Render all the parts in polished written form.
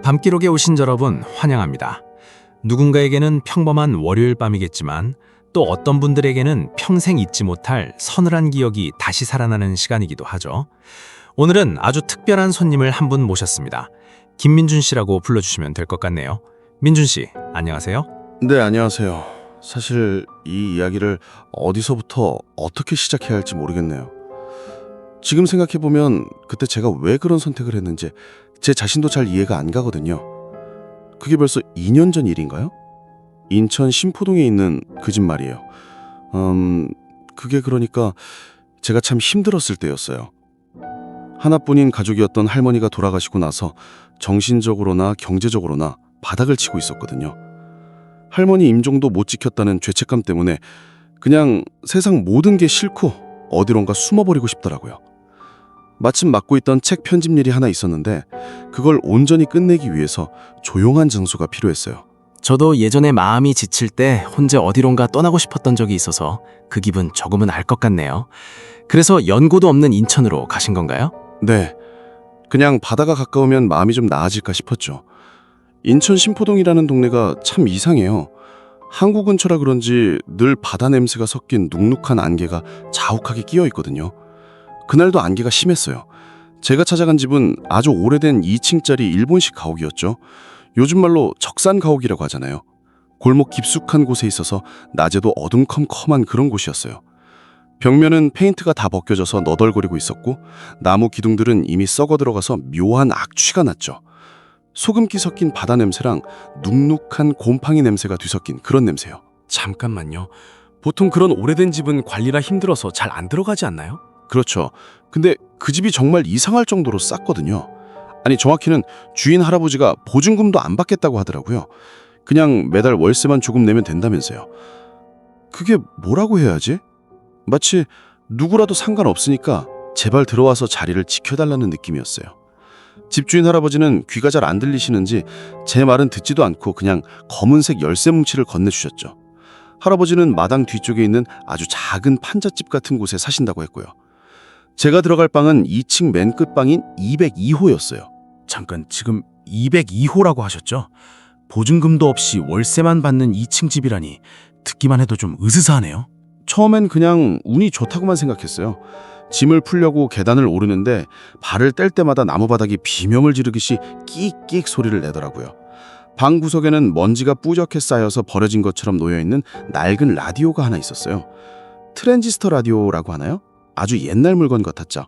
밤기록에 오신 여러분 환영합니다. 누군가에게는 평범한 월요일 밤이겠지만 또 어떤 분들에게는 평생 잊지 못할 서늘한 기억이 다시 살아나는 시간이기도 하죠. 오늘은 아주 특별한 손님을 한 분 모셨습니다. 김민준 씨라고 불러주시면 될 것 같네요. 민준 씨, 안녕하세요. 네, 안녕하세요. 사실 이 이야기를 어디서부터 어떻게 시작해야 할지 모르겠네요. 지금 생각해보면 그때 제가 왜 그런 선택을 했는지 제 자신도 잘 이해가 안 가거든요. 그게 벌써 2년 전 일인가요? 인천 신포동에 있는 그 집 말이에요. 그게 그러니까 제가 참 힘들었을 때였어요. 하나뿐인 가족이었던 할머니가 돌아가시고 나서 정신적으로나 경제적으로나 바닥을 치고 있었거든요. 할머니 임종도 못 지켰다는 죄책감 때문에 그냥 세상 모든 게 싫고 어디론가 숨어버리고 싶더라고요. 마침 맡고 있던 책 편집 일이 하나 있었는데 그걸 온전히 끝내기 위해서 조용한 장소가 필요했어요. 저도 예전에 마음이 지칠 때 혼자 어디론가 떠나고 싶었던 적이 있어서 그 기분 조금은 알 것 같네요. 그래서 연고도 없는 인천으로 가신 건가요? 네, 그냥 바다가 가까우면 마음이 좀 나아질까 싶었죠. 인천 신포동이라는 동네가 참 이상해요. 항구 근처라 그런지 늘 바다 냄새가 섞인 눅눅한 안개가 자욱하게 끼어 있거든요. 그날도 안개가 심했어요. 제가 찾아간 집은 아주 오래된 2층짜리 일본식 가옥이었죠. 요즘 말로 적산 가옥이라고 하잖아요. 골목 깊숙한 곳에 있어서 낮에도 어둠컴컴한 그런 곳이었어요. 벽면은 페인트가 다 벗겨져서 너덜거리고 있었고 나무 기둥들은 이미 썩어 들어가서 묘한 악취가 났죠. 소금기 섞인 바다 냄새랑 눅눅한 곰팡이 냄새가 뒤섞인 그런 냄새요. 잠깐만요. 보통 그런 오래된 집은 관리라 힘들어서 잘 안 들어가지 않나요? 그렇죠. 근데 그 집이 정말 이상할 정도로 쌌거든요. 아니, 정확히는 주인 할아버지가 보증금도 안 받겠다고 하더라고요. 그냥 매달 월세만 조금 내면 된다면서요. 그게 뭐라고 해야 하지? 마치 누구라도 상관없으니까 제발 들어와서 자리를 지켜달라는 느낌이었어요. 집주인 할아버지는 귀가 잘 안 들리시는지 제 말은 듣지도 않고 그냥 검은색 열쇠 뭉치를 건네주셨죠. 할아버지는 마당 뒤쪽에 있는 아주 작은 판잣집 같은 곳에 사신다고 했고요. 제가 들어갈 방은 2층 맨 끝방인 202호였어요. 잠깐, 지금 202호라고 하셨죠? 보증금도 없이 월세만 받는 2층 집이라니 듣기만 해도 좀 으스스하네요. 처음엔 그냥 운이 좋다고만 생각했어요. 짐을 풀려고 계단을 오르는데 발을 뗄 때마다 나무바닥이 비명을 지르듯이 끽끽 소리를 내더라고요. 방 구석에는 먼지가 뿌옇게 쌓여서 버려진 것처럼 놓여있는 낡은 라디오가 하나 있었어요. 트랜지스터 라디오라고 하나요? 아주 옛날 물건 같았죠.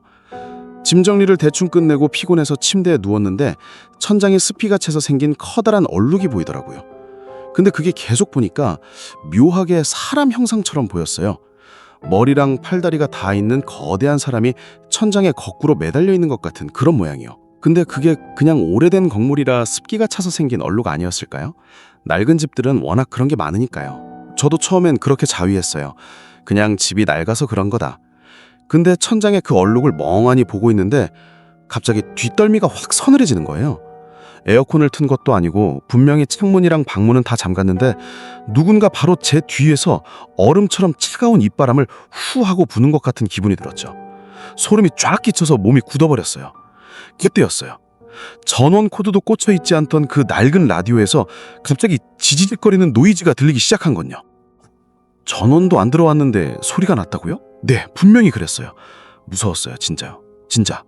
짐 정리를 대충 끝내고 피곤해서 침대에 누웠는데 천장에 습기가 차서 생긴 커다란 얼룩이 보이더라고요. 근데 그게 계속 보니까 묘하게 사람 형상처럼 보였어요. 머리랑 팔다리가 다 있는 거대한 사람이 천장에 거꾸로 매달려 있는 것 같은 그런 모양이요. 근데 그게 그냥 오래된 건물이라 습기가 차서 생긴 얼룩 아니었을까요? 낡은 집들은 워낙 그런 게 많으니까요. 저도 처음엔 그렇게 자위했어요. 그냥 집이 낡아서 그런 거다. 근데 천장에 그 얼룩을 멍하니 보고 있는데 갑자기 뒷덜미가 확 서늘해지는 거예요. 에어컨을 튼 것도 아니고 분명히 창문이랑 방문은 다 잠갔는데 누군가 바로 제 뒤에서 얼음처럼 차가운 입바람을 후 하고 부는 것 같은 기분이 들었죠. 소름이 쫙 끼쳐서 몸이 굳어버렸어요. 그때였어요. 전원 코드도 꽂혀있지 않던 그 낡은 라디오에서 갑자기 지지직거리는 노이즈가 들리기 시작한 건요. 전원도 안 들어왔는데 소리가 났다고요? 네, 분명히 그랬어요. 무서웠어요, 진짜요. 진짜.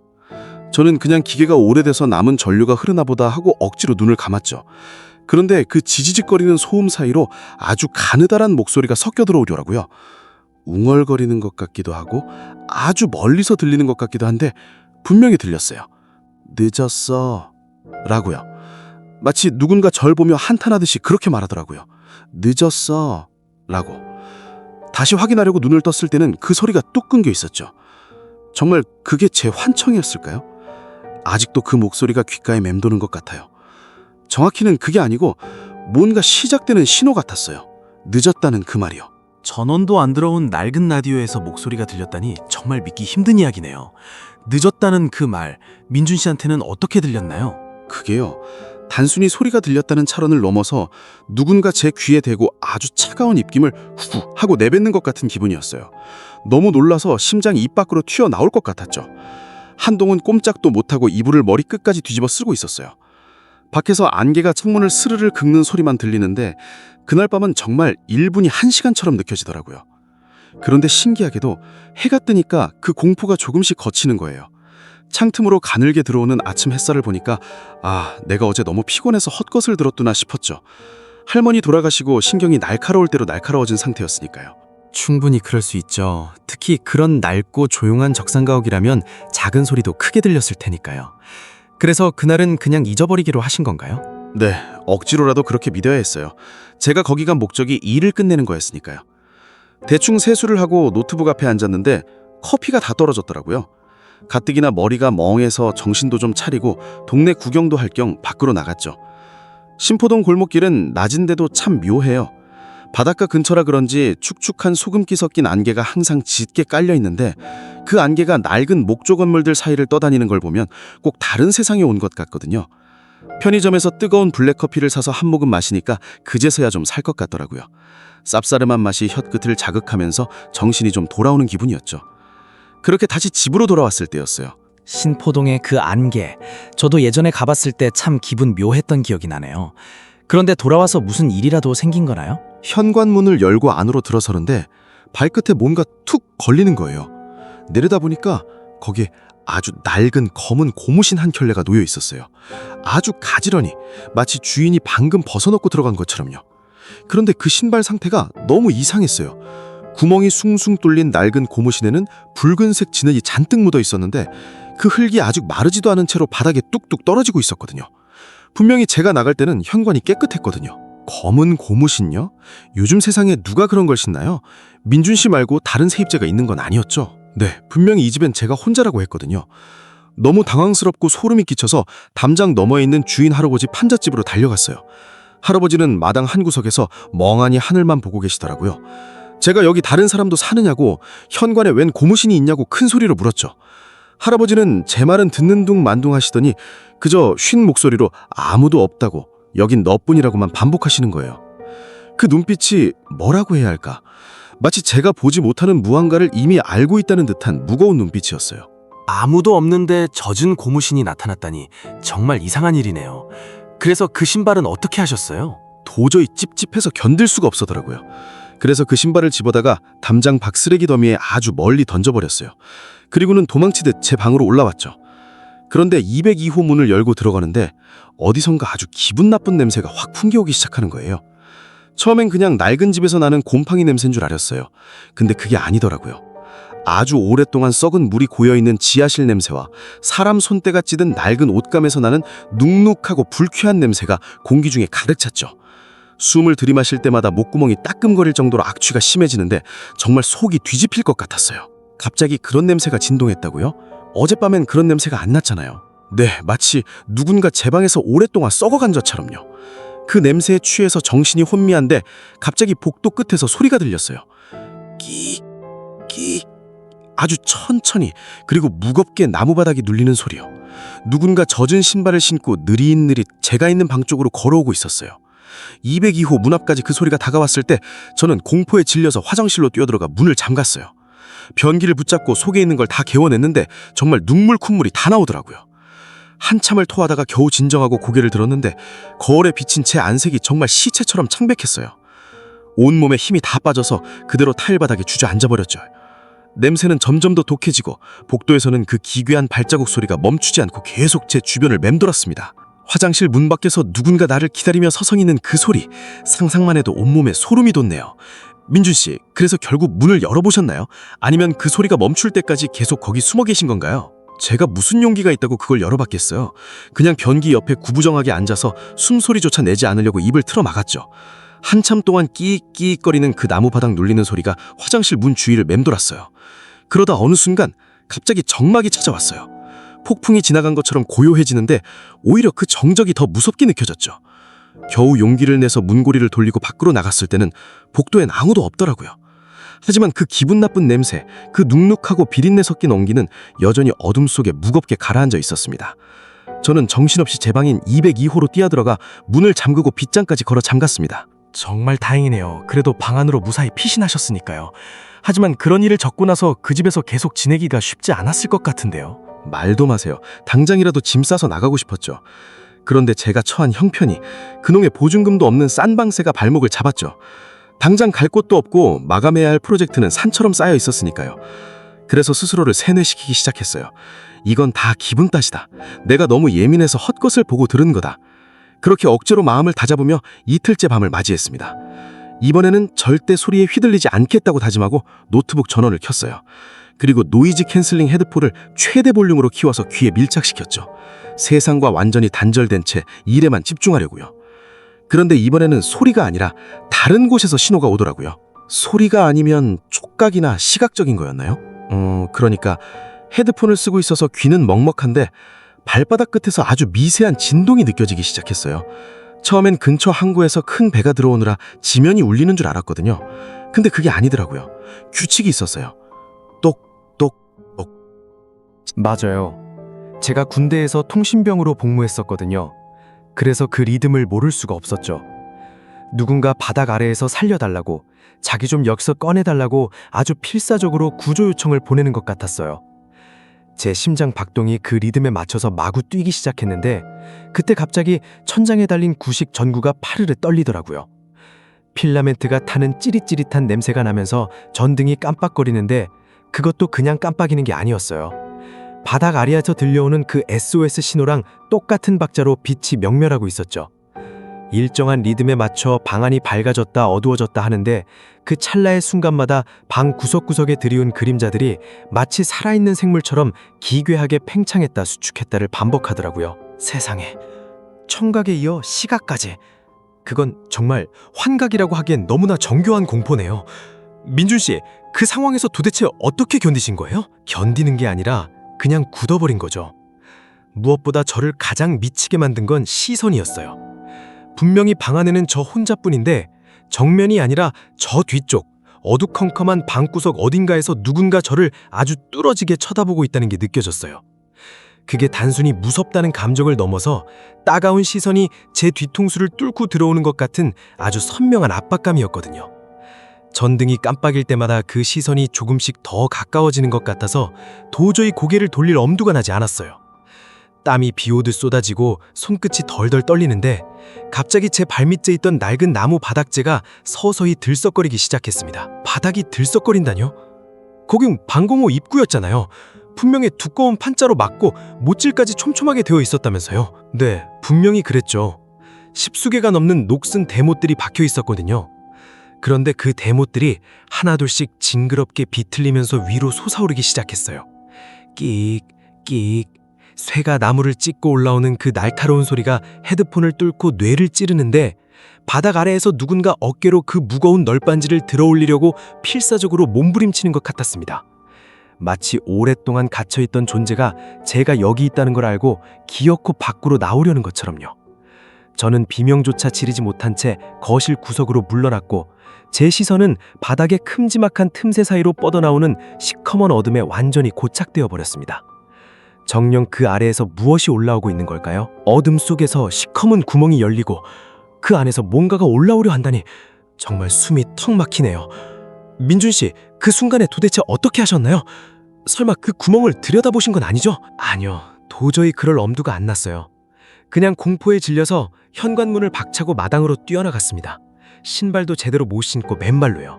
저는 그냥 기계가 오래돼서 남은 전류가 흐르나 보다 하고 억지로 눈을 감았죠. 그런데 그 지지직거리는 소음 사이로 아주 가느다란 목소리가 섞여 들어오더라고요. 웅얼거리는 것 같기도 하고 아주 멀리서 들리는 것 같기도 한데 분명히 들렸어요. 늦었어 라고요. 마치 누군가 절 보며 한탄하듯이 그렇게 말하더라고요. 늦었어 라고. 다시 확인하려고 눈을 떴을 때는 그 소리가 뚝 끊겨 있었죠. 정말 그게 제 환청이었을까요? 아직도 그 목소리가 귓가에 맴도는 것 같아요. 정확히는 그게 아니고 뭔가 시작되는 신호 같았어요. 늦었다는 그 말이요. 전원도 안 들어온 낡은 라디오에서 목소리가 들렸다니 정말 믿기 힘든 이야기네요. 늦었다는 그 말, 민준 씨한테는 어떻게 들렸나요? 그게요. 단순히 소리가 들렸다는 차원을 넘어서 누군가 제 귀에 대고 아주 차가운 입김을 후 하고 내뱉는 것 같은 기분이었어요. 너무 놀라서 심장이 입 밖으로 튀어나올 것 같았죠. 한동은 꼼짝도 못하고 이불을 머리끝까지 뒤집어 쓰고 있었어요. 밖에서 안개가 창문을 스르르 긁는 소리만 들리는데 그날 밤은 정말 1분이 1시간처럼 느껴지더라고요. 그런데 신기하게도 해가 뜨니까 그 공포가 조금씩 걷히는 거예요. 창틈으로 가늘게 들어오는 아침 햇살을 보니까 내가 어제 너무 피곤해서 헛것을 들었구나 싶었죠. 할머니 돌아가시고 신경이 날카로울 대로 날카로워진 상태였으니까요. 충분히 그럴 수 있죠. 특히 그런 낡고 조용한 적산가옥이라면 작은 소리도 크게 들렸을 테니까요. 그래서 그날은 그냥 잊어버리기로 하신 건가요? 네, 억지로라도 그렇게 믿어야 했어요. 제가 거기 간 목적이 일을 끝내는 거였으니까요. 대충 세수를 하고 노트북 앞에 앉았는데 커피가 다 떨어졌더라고요. 가뜩이나 머리가 멍해서 정신도 좀 차리고 동네 구경도 할 겸 밖으로 나갔죠. 신포동 골목길은 낮인데도 참 묘해요. 바닷가 근처라 그런지 축축한 소금기 섞인 안개가 항상 짙게 깔려 있는데 그 안개가 낡은 목조 건물들 사이를 떠다니는 걸 보면 꼭 다른 세상에 온 것 같거든요. 편의점에서 뜨거운 블랙커피를 사서 한 모금 마시니까 그제서야 좀 살 것 같더라고요. 쌉싸름한 맛이 혀끝을 자극하면서 정신이 좀 돌아오는 기분이었죠. 그렇게 다시 집으로 돌아왔을 때였어요. 신포동의 그 안개, 저도 예전에 가봤을 때 참 기분 묘했던 기억이 나네요. 그런데 돌아와서 무슨 일이라도 생긴 거나요? 현관문을 열고 안으로 들어서는데 발끝에 뭔가 툭 걸리는 거예요. 내려다보니까 거기에 아주 낡은 검은 고무신 한 켤레가 놓여 있었어요. 아주 가지런히, 마치 주인이 방금 벗어놓고 들어간 것처럼요. 그런데 그 신발 상태가 너무 이상했어요. 구멍이 숭숭 뚫린 낡은 고무신에는 붉은색 진흙이 잔뜩 묻어 있었는데 그 흙이 아직 마르지도 않은 채로 바닥에 뚝뚝 떨어지고 있었거든요. 분명히 제가 나갈 때는 현관이 깨끗했거든요. 검은 고무신요? 요즘 세상에 누가 그런 걸 신나요? 민준 씨 말고 다른 세입자가 있는 건 아니었죠? 네, 분명히 이 집엔 제가 혼자라고 했거든요. 너무 당황스럽고 소름이 끼쳐서 담장 너머에 있는 주인 할아버지 판잣집으로 달려갔어요. 할아버지는 마당 한 구석에서 멍하니 하늘만 보고 계시더라고요. 제가 여기 다른 사람도 사느냐고, 현관에 웬 고무신이 있냐고 큰 소리로 물었죠. 할아버지는 제 말은 듣는 둥 만둥 하시더니 그저 쉰 목소리로 아무도 없다고, 여긴 너뿐이라고만 반복하시는 거예요. 그 눈빛이 뭐라고 해야 할까? 마치 제가 보지 못하는 무언가를 이미 알고 있다는 듯한 무거운 눈빛이었어요. 아무도 없는데 젖은 고무신이 나타났다니 정말 이상한 일이네요. 그래서 그 신발은 어떻게 하셨어요? 도저히 찝찝해서 견딜 수가 없었더라고요. 그래서 그 신발을 집어다가 담장 밖 쓰레기 더미에 아주 멀리 던져버렸어요. 그리고는 도망치듯 제 방으로 올라왔죠. 그런데 202호 문을 열고 들어가는데 어디선가 아주 기분 나쁜 냄새가 확 풍겨오기 시작하는 거예요. 처음엔 그냥 낡은 집에서 나는 곰팡이 냄새인 줄 알았어요. 근데 그게 아니더라고요. 아주 오랫동안 썩은 물이 고여있는 지하실 냄새와 사람 손때가 찌든 낡은 옷감에서 나는 눅눅하고 불쾌한 냄새가 공기 중에 가득 찼죠. 숨을 들이마실 때마다 목구멍이 따끔거릴 정도로 악취가 심해지는데 정말 속이 뒤집힐 것 같았어요. 갑자기 그런 냄새가 진동했다고요? 어젯밤엔 그런 냄새가 안 났잖아요. 네, 마치 누군가 제 방에서 오랫동안 썩어간 것처럼요. 그 냄새에 취해서 정신이 혼미한데 갑자기 복도 끝에서 소리가 들렸어요. 끼, 끼. 아주 천천히 그리고 무겁게 나무바닥이 눌리는 소리요. 누군가 젖은 신발을 신고 느릿느릿 제가 있는 방 쪽으로 걸어오고 있었어요. 202호 문 앞까지 그 소리가 다가왔을 때 저는 공포에 질려서 화장실로 뛰어들어가 문을 잠갔어요. 변기를 붙잡고 속에 있는 걸 다 개워냈는데 정말 눈물 콧물이 다 나오더라고요. 한참을 토하다가 겨우 진정하고 고개를 들었는데 거울에 비친 제 안색이 정말 시체처럼 창백했어요. 온몸에 힘이 다 빠져서 그대로 타일바닥에 주저앉아버렸죠. 냄새는 점점 더 독해지고 복도에서는 그 기괴한 발자국 소리가 멈추지 않고 계속 제 주변을 맴돌았습니다. 화장실 문 밖에서 누군가 나를 기다리며 서성이는 그 소리, 상상만 해도 온몸에 소름이 돋네요. 민준 씨, 그래서 결국 문을 열어보셨나요? 아니면 그 소리가 멈출 때까지 계속 거기 숨어 계신 건가요? 제가 무슨 용기가 있다고 그걸 열어봤겠어요. 그냥 변기 옆에 구부정하게 앉아서 숨소리조차 내지 않으려고 입을 틀어 막았죠. 한참 동안 끼익끼익거리는 그 나무바닥 눌리는 소리가 화장실 문 주위를 맴돌았어요. 그러다 어느 순간 갑자기 정막이 찾아왔어요. 폭풍이 지나간 것처럼 고요해지는데 오히려 그 정적이 더 무섭게 느껴졌죠. 겨우 용기를 내서 문고리를 돌리고 밖으로 나갔을 때는 복도엔 아무도 없더라고요. 하지만 그 기분 나쁜 냄새, 그 눅눅하고 비린내 섞인 온기는 여전히 어둠 속에 무겁게 가라앉아 있었습니다. 저는 정신없이 제 방인 202호로 뛰어들어가 문을 잠그고 빗장까지 걸어 잠갔습니다. 정말 다행이네요. 그래도 방 안으로 무사히 피신하셨으니까요. 하지만 그런 일을 겪고 나서 그 집에서 계속 지내기가 쉽지 않았을 것 같은데요. 말도 마세요. 당장이라도 짐 싸서 나가고 싶었죠. 그런데 제가 처한 형편이 그놈의 보증금도 없는 싼 방세가 발목을 잡았죠. 당장 갈 곳도 없고 마감해야 할 프로젝트는 산처럼 쌓여 있었으니까요. 그래서 스스로를 세뇌시키기 시작했어요. 이건 다 기분 탓이다. 내가 너무 예민해서 헛것을 보고 들은 거다. 그렇게 억지로 마음을 다잡으며 이틀째 밤을 맞이했습니다. 이번에는 절대 소리에 휘둘리지 않겠다고 다짐하고 노트북 전원을 켰어요. 그리고 노이즈 캔슬링 헤드폰을 최대 볼륨으로 키워서 귀에 밀착시켰죠. 세상과 완전히 단절된 채 일에만 집중하려고요. 그런데 이번에는 소리가 아니라 다른 곳에서 신호가 오더라고요. 소리가 아니면 촉각이나 시각적인 거였나요? 그러니까 헤드폰을 쓰고 있어서 귀는 먹먹한데 발바닥 끝에서 아주 미세한 진동이 느껴지기 시작했어요. 처음엔 근처 항구에서 큰 배가 들어오느라 지면이 울리는 줄 알았거든요. 근데 그게 아니더라고요. 규칙이 있었어요. 똑똑똑. 맞아요. 제가 군대에서 통신병으로 복무했었거든요. 그래서 그 리듬을 모를 수가 없었죠. 누군가 바닥 아래에서 살려달라고, 자기 좀 여기서 꺼내달라고 아주 필사적으로 구조 요청을 보내는 것 같았어요. 제 심장 박동이 그 리듬에 맞춰서 마구 뛰기 시작했는데 그때 갑자기 천장에 달린 구식 전구가 파르르 떨리더라고요. 필라멘트가 타는 찌릿찌릿한 냄새가 나면서 전등이 깜빡거리는데 그것도 그냥 깜빡이는 게 아니었어요. 바닥 아래에서 들려오는 그 SOS 신호랑 똑같은 박자로 빛이 명멸하고 있었죠. 일정한 리듬에 맞춰 방안이 밝아졌다 어두워졌다 하는데 그 찰나의 순간마다 방 구석구석에 드리운 그림자들이 마치 살아있는 생물처럼 기괴하게 팽창했다 수축했다를 반복하더라고요. 세상에, 청각에 이어 시각까지. 그건 정말 환각이라고 하기엔 너무나 정교한 공포네요. 민준 씨, 그 상황에서 도대체 어떻게 견디신 거예요? 견디는 게 아니라 그냥 굳어버린 거죠. 무엇보다 저를 가장 미치게 만든 건 시선이었어요. 분명히 방 안에는 저 혼자뿐인데 정면이 아니라 저 뒤쪽 어두컴컴한 방구석 어딘가에서 누군가 저를 아주 뚫어지게 쳐다보고 있다는 게 느껴졌어요. 그게 단순히 무섭다는 감정을 넘어서 따가운 시선이 제 뒤통수를 뚫고 들어오는 것 같은 아주 선명한 압박감이었거든요. 전등이 깜빡일 때마다 그 시선이 조금씩 더 가까워지는 것 같아서 도저히 고개를 돌릴 엄두가 나지 않았어요. 땀이 비오듯 쏟아지고 손끝이 덜덜 떨리는데 갑자기 제 발밑에 있던 낡은 나무 바닥재가 서서히 들썩거리기 시작했습니다. 바닥이 들썩거린다뇨? 거긴 방공호 입구였잖아요. 분명히 두꺼운 판자로 막고 못질까지 촘촘하게 되어 있었다면서요. 네, 분명히 그랬죠. 10수개가 넘는 녹슨 대못들이 박혀 있었거든요. 그런데 그 대못들이 하나둘씩 징그럽게 비틀리면서 위로 솟아오르기 시작했어요. 끽, 끽. 쇠가 나무를 찢고 올라오는 그 날카로운 소리가 헤드폰을 뚫고 뇌를 찌르는데 바닥 아래에서 누군가 어깨로 그 무거운 널빤지를 들어올리려고 필사적으로 몸부림치는 것 같았습니다. 마치 오랫동안 갇혀있던 존재가 제가 여기 있다는 걸 알고 기어코 밖으로 나오려는 것처럼요. 저는 비명조차 지르지 못한 채 거실 구석으로 물러났고 제 시선은 바닥의 큼지막한 틈새 사이로 뻗어나오는 시커먼 어둠에 완전히 고착되어 버렸습니다. 정녕 그 아래에서 무엇이 올라오고 있는 걸까요? 어둠 속에서 시커먼 구멍이 열리고 그 안에서 뭔가가 올라오려 한다니 정말 숨이 턱 막히네요. 민준 씨, 그 순간에 도대체 어떻게 하셨나요? 설마 그 구멍을 들여다보신 건 아니죠? 아니요, 도저히 그럴 엄두가 안 났어요. 그냥 공포에 질려서 현관문을 박차고 마당으로 뛰어나갔습니다. 신발도 제대로 못 신고 맨발로요.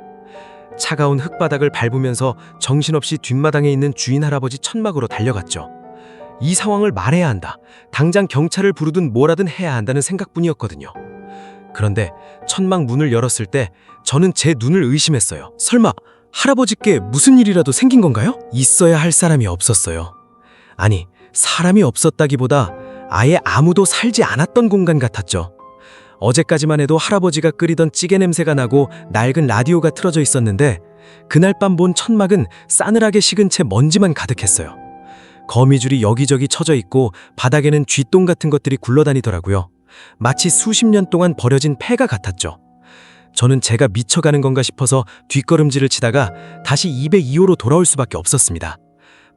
차가운 흙바닥을 밟으면서 정신없이 뒷마당에 있는 주인 할아버지 천막으로 달려갔죠. 이 상황을 말해야 한다. 당장 경찰을 부르든 뭐라든 해야 한다는 생각뿐이었거든요. 그런데 천막 문을 열었을 때 저는 제 눈을 의심했어요. 설마 할아버지께 무슨 일이라도 생긴 건가요? 있어야 할 사람이 없었어요. 아니, 사람이 없었다기보다 아예 아무도 살지 않았던 공간 같았죠. 어제까지만 해도 할아버지가 끓이던 찌개 냄새가 나고 낡은 라디오가 틀어져 있었는데 그날 밤 본 천막은 싸늘하게 식은 채 먼지만 가득했어요. 거미줄이 여기저기 쳐져 있고 바닥에는 쥐똥 같은 것들이 굴러다니더라고요. 마치 수십 년 동안 버려진 폐가 같았죠. 저는 제가 미쳐가는 건가 싶어서 뒷걸음질을 치다가 다시 202호로 돌아올 수밖에 없었습니다.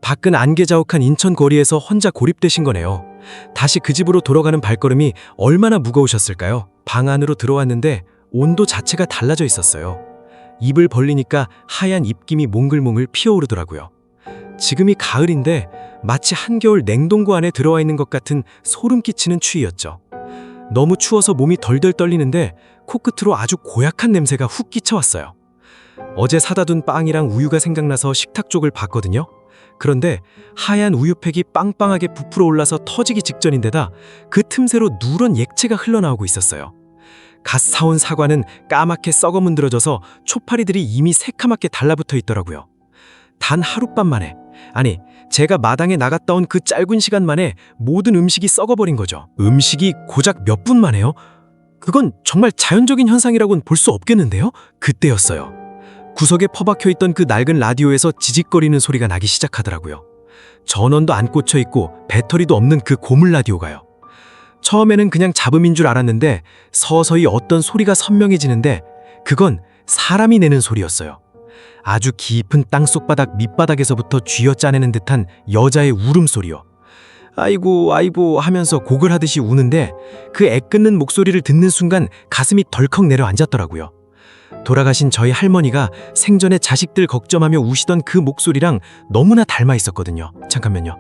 밖은 안개자욱한 인천 거리에서 혼자 고립되신 거네요. 다시 그 집으로 돌아가는 발걸음이 얼마나 무거우셨을까요? 방 안으로 들어왔는데 온도 자체가 달라져 있었어요. 입을 벌리니까 하얀 입김이 몽글몽글 피어오르더라고요. 지금이 가을인데 마치 한겨울 냉동고 안에 들어와 있는 것 같은 소름 끼치는 추위였죠. 너무 추워서 몸이 덜덜 떨리는데 코끝으로 아주 고약한 냄새가 훅 끼쳐왔어요. 어제 사다 둔 빵이랑 우유가 생각나서 식탁 쪽을 봤거든요. 그런데 하얀 우유팩이 빵빵하게 부풀어 올라서 터지기 직전인데다 그 틈새로 누런 액체가 흘러나오고 있었어요. 갓 사온 사과는 까맣게 썩어 문드러져서 초파리들이 이미 새카맣게 달라붙어 있더라고요. 단 하룻밤 만에, 아니 제가 마당에 나갔다 온 그 짧은 시간 만에 모든 음식이 썩어버린 거죠. 음식이 고작 몇 분 만에요? 그건 정말 자연적인 현상이라고는 볼 수 없겠는데요? 그때였어요. 구석에 퍼박혀 있던 그 낡은 라디오에서 지직거리는 소리가 나기 시작하더라고요. 전원도 안 꽂혀 있고 배터리도 없는 그 고물 라디오가요. 처음에는 그냥 잡음인 줄 알았는데 서서히 어떤 소리가 선명해지는데 그건 사람이 내는 소리였어요. 아주 깊은 땅속바닥 밑바닥에서부터 쥐어짜내는 듯한 여자의 울음소리요. 아이고 아이고 하면서 곡을 하듯이 우는데 그 애끓는 목소리를 듣는 순간 가슴이 덜컥 내려앉았더라고요. 돌아가신 저희 할머니가 생전에 자식들 걱정하며 우시던 그 목소리랑 너무나 닮아 있었거든요. 잠깐만요.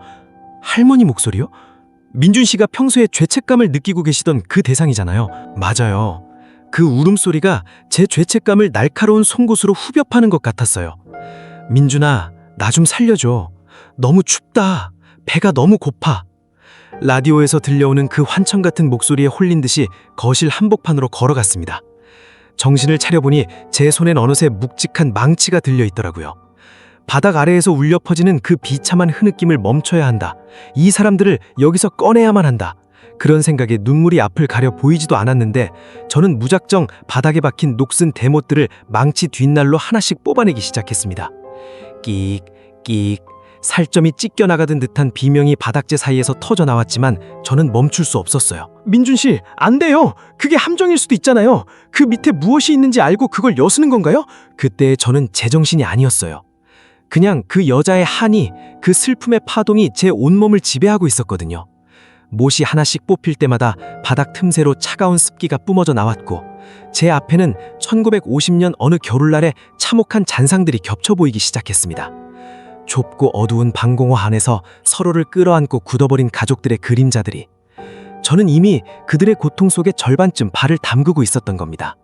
할머니 목소리요? 민준 씨가 평소에 죄책감을 느끼고 계시던 그 대상이잖아요. 맞아요. 그 울음소리가 제 죄책감을 날카로운 송곳으로 후벼 파는 것 같았어요. 민준아, 나 좀 살려줘. 너무 춥다. 배가 너무 고파. 라디오에서 들려오는 그 환청 같은 목소리에 홀린 듯이 거실 한복판으로 걸어갔습니다. 정신을 차려보니 제 손엔 어느새 묵직한 망치가 들려 있더라고요. 바닥 아래에서 울려 퍼지는 그 비참한 흐느낌을 멈춰야 한다. 이 사람들을 여기서 꺼내야만 한다. 그런 생각에 눈물이 앞을 가려 보이지도 않았는데 저는 무작정 바닥에 박힌 녹슨 대못들을 망치 뒷날로 하나씩 뽑아내기 시작했습니다. 끽, 끽, 살점이 찢겨나가던 듯한 비명이 바닥재 사이에서 터져 나왔지만 저는 멈출 수 없었어요. 민준 씨, 안 돼요. 그게 함정일 수도 있잖아요. 그 밑에 무엇이 있는지 알고 그걸 여수는 건가요? 그때 저는 제정신이 아니었어요. 그냥 그 여자의 한이, 그 슬픔의 파동이 제 온몸을 지배하고 있었거든요. 못이 하나씩 뽑힐 때마다 바닥 틈새로 차가운 습기가 뿜어져 나왔고 제 앞에는 1950년 어느 겨울날의 참혹한 잔상들이 겹쳐 보이기 시작했습니다. 좁고 어두운 방공호 안에서 서로를 끌어안고 굳어버린 가족들의 그림자들이. 저는 이미 그들의 고통 속에 절반쯤 발을 담그고 있었던 겁니다.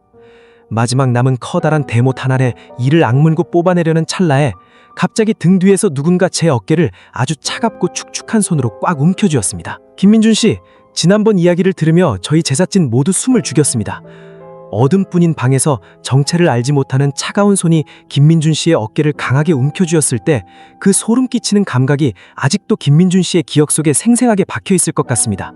마지막 남은 커다란 대못 하나를 이를 악물고 뽑아내려는 찰나에 갑자기 등 뒤에서 누군가 제 어깨를 아주 차갑고 축축한 손으로 꽉 움켜쥐었습니다. 김민준 씨, 지난번 이야기를 들으며 저희 제작진 모두 숨을 죽였습니다. 어둠뿐인 방에서 정체를 알지 못하는 차가운 손이 김민준 씨의 어깨를 강하게 움켜쥐었을 때 그 소름 끼치는 감각이 아직도 김민준 씨의 기억 속에 생생하게 박혀 있을 것 같습니다.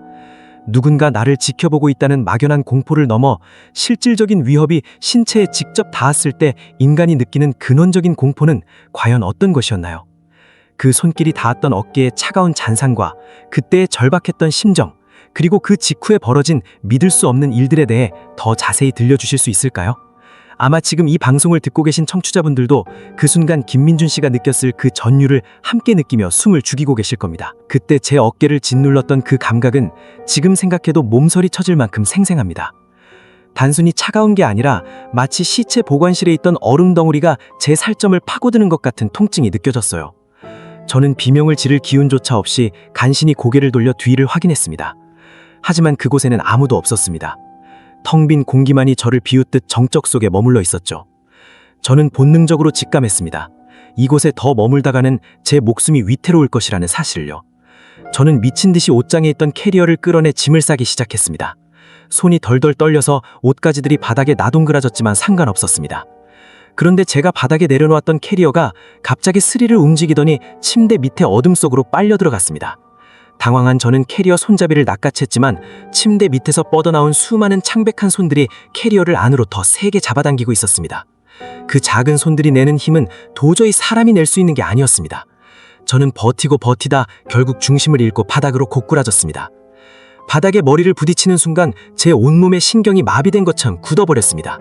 누군가 나를 지켜보고 있다는 막연한 공포를 넘어 실질적인 위협이 신체에 직접 닿았을 때 인간이 느끼는 근원적인 공포는 과연 어떤 것이었나요? 그 손길이 닿았던 어깨의 차가운 잔상과 그때의 절박했던 심정, 그리고 그 직후에 벌어진 믿을 수 없는 일들에 대해 더 자세히 들려주실 수 있을까요? 아마 지금 이 방송을 듣고 계신 청취자분들도 그 순간 김민준 씨가 느꼈을 그 전율을 함께 느끼며 숨을 죽이고 계실 겁니다. 그때 제 어깨를 짓눌렀던 그 감각은 지금 생각해도 몸서리 쳐질 만큼 생생합니다. 단순히 차가운 게 아니라 마치 시체 보관실에 있던 얼음 덩어리가 제 살점을 파고드는 것 같은 통증이 느껴졌어요. 저는 비명을 지를 기운조차 없이 간신히 고개를 돌려 뒤를 확인했습니다. 하지만 그곳에는 아무도 없었습니다. 텅 빈 공기만이 저를 비웃듯 정적 속에 머물러 있었죠. 저는 본능적으로 직감했습니다. 이곳에 더 머물다가는 제 목숨이 위태로울 것이라는 사실을요. 저는 미친 듯이 옷장에 있던 캐리어를 끌어내 짐을 싸기 시작했습니다. 손이 덜덜 떨려서 옷가지들이 바닥에 나동그라졌지만 상관없었습니다. 그런데 제가 바닥에 내려놓았던 캐리어가 갑자기 스리를 움직이더니 침대 밑에 어둠 속으로 빨려 들어갔습니다. 당황한 저는 캐리어 손잡이를 낚아챘지만 침대 밑에서 뻗어나온 수많은 창백한 손들이 캐리어를 안으로 더 세게 잡아당기고 있었습니다. 그 작은 손들이 내는 힘은 도저히 사람이 낼 수 있는 게 아니었습니다. 저는 버티고 버티다 결국 중심을 잃고 바닥으로 고꾸라졌습니다. 바닥에 머리를 부딪히는 순간 제 온몸의 신경이 마비된 것처럼 굳어버렸습니다.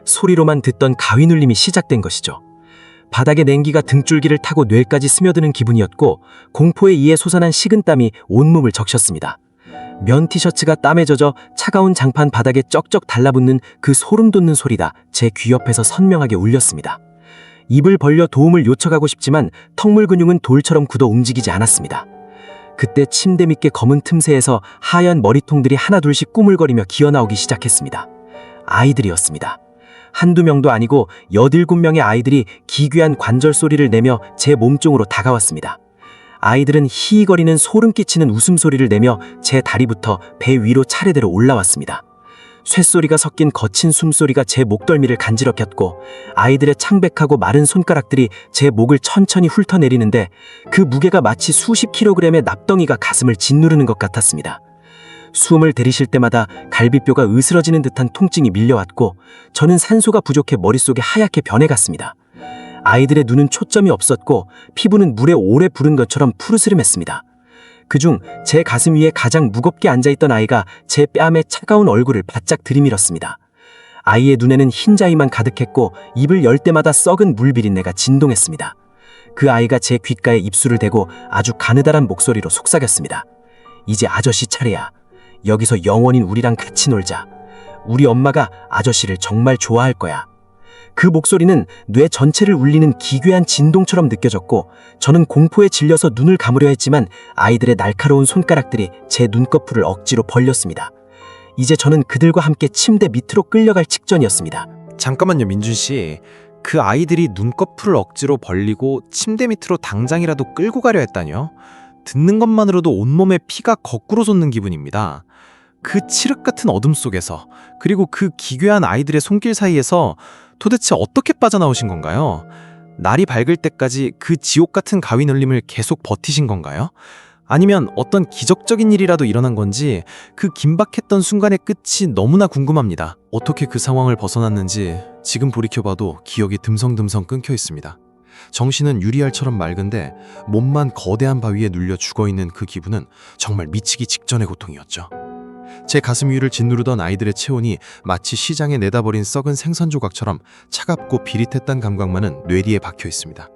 소리로만 듣던 가위 눌림이 시작된 것이죠. 바닥의 냉기가 등줄기를 타고 뇌까지 스며드는 기분이었고 공포에 의해 솟아난 식은땀이 온몸을 적셨습니다. 면 티셔츠가 땀에 젖어 차가운 장판 바닥에 쩍쩍 달라붙는 그 소름 돋는 소리가 제 귀 옆에서 선명하게 울렸습니다. 입을 벌려 도움을 요청하고 싶지만 턱물 근육은 돌처럼 굳어 움직이지 않았습니다. 그때 침대 밑에 검은 틈새에서 하얀 머리통들이 하나둘씩 꾸물거리며 기어나오기 시작했습니다. 아이들이었습니다. 한두 명도 아니고 8명의 아이들이 기괴한 관절 소리를 내며 제 몸쪽으로 다가왔습니다. 아이들은 희희거리는 소름 끼치는 웃음소리를 내며 제 다리부터 배 위로 차례대로 올라왔습니다. 쇳소리가 섞인 거친 숨소리가 제 목덜미를 간지럽혔고 아이들의 창백하고 마른 손가락들이 제 목을 천천히 훑어내리는데 그 무게가 마치 수십 킬로그램의 납덩이가 가슴을 짓누르는 것 같았습니다. 숨을 들이쉴 때마다 갈비뼈가 으스러지는 듯한 통증이 밀려왔고 저는 산소가 부족해 머릿속이 하얗게 변해갔습니다. 아이들의 눈은 초점이 없었고 피부는 물에 오래 부른 것처럼 푸르스름했습니다. 그중 제 가슴 위에 가장 무겁게 앉아있던 아이가 제 뺨에 차가운 얼굴을 바짝 들이밀었습니다. 아이의 눈에는 흰자위만 가득했고 입을 열 때마다 썩은 물 비린내가 진동했습니다. 그 아이가 제 귓가에 입술을 대고 아주 가느다란 목소리로 속삭였습니다. 이제 아저씨 차례야. 여기서 영원히 우리랑 같이 놀자. 우리 엄마가 아저씨를 정말 좋아할 거야. 그 목소리는 뇌 전체를 울리는 기괴한 진동처럼 느껴졌고 저는 공포에 질려서 눈을 감으려 했지만 아이들의 날카로운 손가락들이 제 눈꺼풀을 억지로 벌렸습니다. 이제 저는 그들과 함께 침대 밑으로 끌려갈 직전이었습니다. 잠깐만요, 민준 씨. 그 아이들이 눈꺼풀을 억지로 벌리고 침대 밑으로 당장이라도 끌고 가려 했다뇨? 듣는 것만으로도 온몸에 피가 거꾸로 솟는 기분입니다. 그 칠흑 같은 어둠 속에서, 그리고 그 기괴한 아이들의 손길 사이에서 도대체 어떻게 빠져나오신 건가요? 날이 밝을 때까지 그 지옥 같은 가위 눌림을 계속 버티신 건가요? 아니면 어떤 기적적인 일이라도 일어난 건지 그 긴박했던 순간의 끝이 너무나 궁금합니다. 어떻게 그 상황을 벗어났는지 지금 돌이켜봐도 기억이 듬성듬성 끊겨 있습니다. 정신은 유리알처럼 맑은데 몸만 거대한 바위에 눌려 죽어있는 그 기분은 정말 미치기 직전의 고통이었죠. 제 가슴 위를 짓누르던 아이들의 체온이 마치 시장에 내다버린 썩은 생선 조각처럼 차갑고 비릿했던 감각만은 뇌리에 박혀 있습니다.